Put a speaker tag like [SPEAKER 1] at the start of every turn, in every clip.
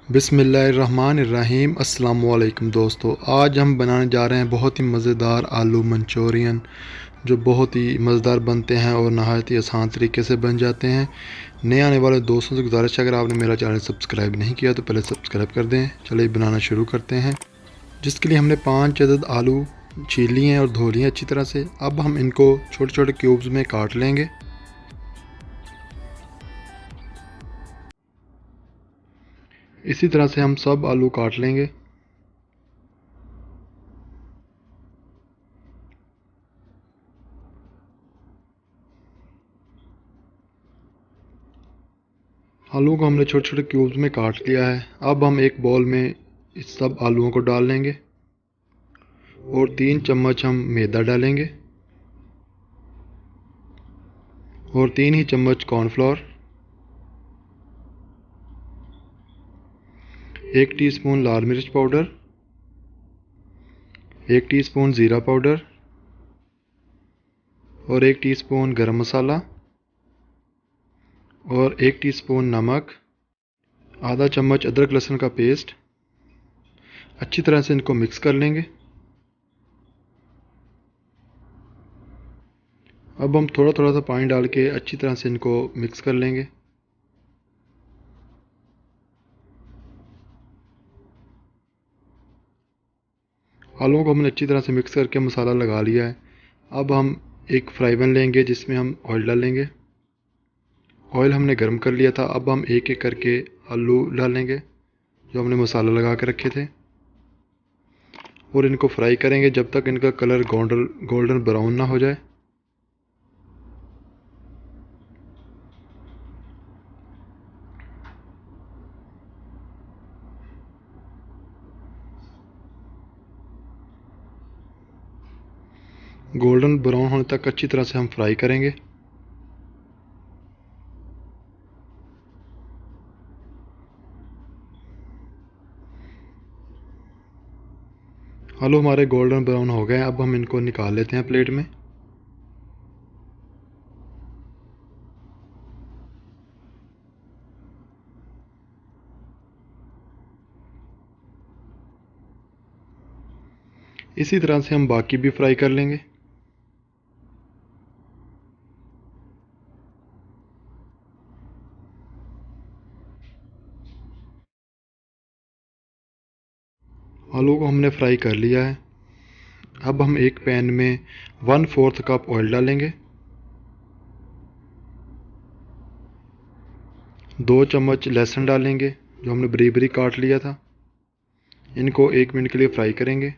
[SPEAKER 1] बिस्मिल्लाहिर्रहमानिर्रहीम। अस्सलाम वालेकुम दोस्तों, आज हम बनाने जा रहे हैं बहुत ही मज़ेदार आलू मंचूरियन, जो बहुत ही मज़ेदार बनते हैं और नहायत ही आसान तरीके से बन जाते हैं। नए आने वाले दोस्तों से गुजारिश है, अगर आपने मेरा चैनल सब्सक्राइब नहीं किया तो पहले सब्सक्राइब कर दें। चलिए बनाना शुरू करते हैं। जिसके लिए हमने 5 अदद आलू छील लिए हैं और धो लिए अच्छी तरह से। अब हम इनको छोटे छोटे क्यूब्स में काट लेंगे। इसी तरह से हम सब आलू काट लेंगे। आलू को हमने छोटे छोटे क्यूब्स में काट लिया है। अब हम एक बॉल में इस सब आलूओं को डाल लेंगे और 3 चम्मच हम मैदा डालेंगे और 3 ही चम्मच कॉर्नफ्लोर, 1 टीस्पून लाल मिर्च पाउडर, 1 टीस्पून ज़ीरा पाउडर और 1 टीस्पून गरम मसाला और 1 टीस्पून नमक, आधा चम्मच अदरक लहसुन का पेस्ट। अच्छी तरह से इनको मिक्स कर लेंगे। अब हम थोड़ा थोड़ा सा पानी डाल के अच्छी तरह से इनको मिक्स कर लेंगे। आलूओं को हमने अच्छी तरह से मिक्स करके मसाला लगा लिया है। अब हम एक फ्राई पैन लेंगे जिसमें हम ऑयल डालेंगे। ऑयल हमने गर्म कर लिया था। अब हम एक एक करके आलू डालेंगे जो हमने मसाला लगा के रखे थे और इनको फ्राई करेंगे जब तक इनका कलर गोल्डन ब्राउन ना हो जाए। गोल्डन ब्राउन होने तक अच्छी तरह से हम फ्राई करेंगे। आलू हमारे गोल्डन ब्राउन हो गए हैं। अब हम इनको निकाल लेते हैं प्लेट में। इसी तरह से हम बाकी भी फ्राई कर लेंगे। आलू को हमने फ्राई कर लिया है। अब हम एक पैन में 1/4 कप ऑयल डालेंगे, 2 चम्मच लहसुन डालेंगे जो हमने बारीक बारीक काट लिया था। इनको 1 मिनट के लिए फ्राई करेंगे।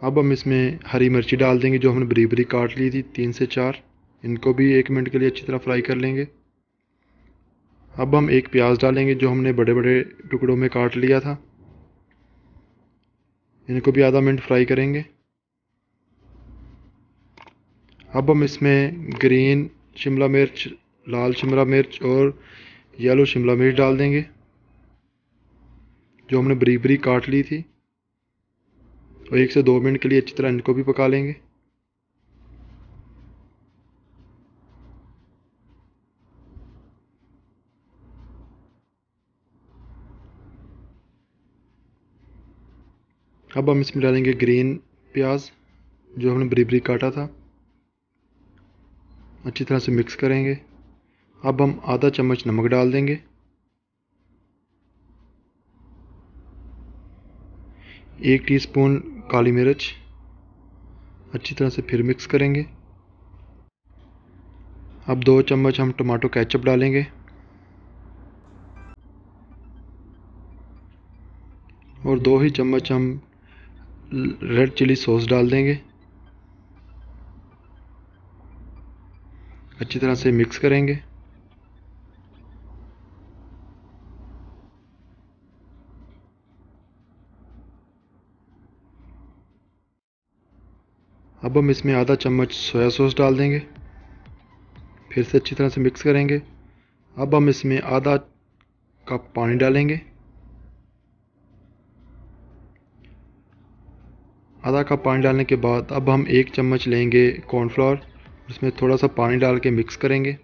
[SPEAKER 1] अब हम इसमें हरी मिर्ची डाल देंगे जो हमने बारीक बारीक काट ली थी, 3 से 4। इनको भी 1 मिनट के लिए अच्छी तरह फ्राई कर लेंगे। अब हम एक प्याज डालेंगे जो हमने बड़े बड़े टुकड़ों में काट लिया था। इनको भी आधा मिनट फ्राई करेंगे। अब हम इसमें ग्रीन शिमला मिर्च, लाल शिमला मिर्च और येलो शिमला मिर्च डाल देंगे जो हमने बारीक बारीक काट ली थी और 1 से 2 मिनट के लिए अच्छी तरह इनको भी पका लेंगे। अब हम इसमें डालेंगे ग्रीन प्याज जो हमने बारीक बारीक काटा था। अच्छी तरह से मिक्स करेंगे। अब हम आधा चम्मच नमक डाल देंगे, 1 टीस्पून काली मिर्च। अच्छी तरह से फिर मिक्स करेंगे। अब 2 चम्मच हम टमाटो केचप डालेंगे और 2 ही चम्मच हम रेड चिली सॉस डाल देंगे। अच्छी तरह से मिक्स करेंगे। अब हम इसमें आधा चम्मच सोया सॉस डाल देंगे, फिर से अच्छी तरह से मिक्स करेंगे। अब हम इसमें आधा कप पानी डालेंगे। आधा कप पानी डालने के बाद अब हम 1 चम्मच लेंगे कॉर्नफ्लोर, उसमें थोड़ा सा पानी डाल के मिक्स करेंगे।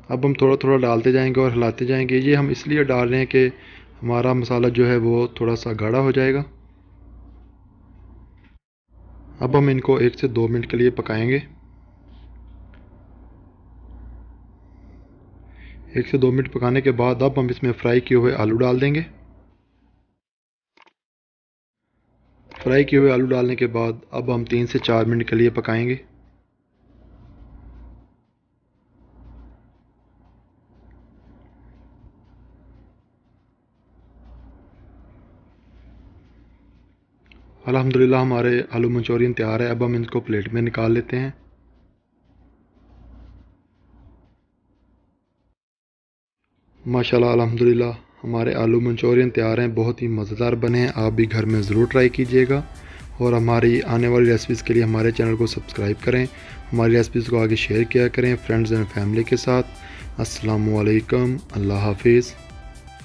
[SPEAKER 1] अब हम थोड़ा थोड़ा डालते जाएंगे और हिलाते जाएंगे। ये हम इसलिए डाल रहे हैं कि हमारा मसाला जो है वो थोड़ा सा गाढ़ा हो जाएगा। अब हम इनको 1 से 2 मिनट के लिए पकाएंगे। 1 से 2 मिनट पकाने के बाद अब हम इसमें फ्राई किए हुए आलू डाल देंगे। फ्राई किए हुए आलू डालने के बाद अब हम 3 से 4 मिनट के लिए पकाएंगे। अल्हम्दुलिल्लाह हमारे आलू मंचूरियन तैयार है। अब हम इनको प्लेट में निकाल लेते हैं। माशाल्लाह अल्हम्दुलिल्लाह हमारे आलू मंचूरियन तैयार हैं। बहुत ही मज़ेदार बने हैं। आप भी घर में ज़रूर ट्राई कीजिएगा और हमारी आने वाली रेसिपीज़ के लिए हमारे चैनल को सब्सक्राइब करें। हमारी रेसिपीज़ को आगे शेयर किया करें फ्रेंड्स एंड फैमिली के साथ। अस्सलामु अलैकुम, अल्लाह हाफिज़।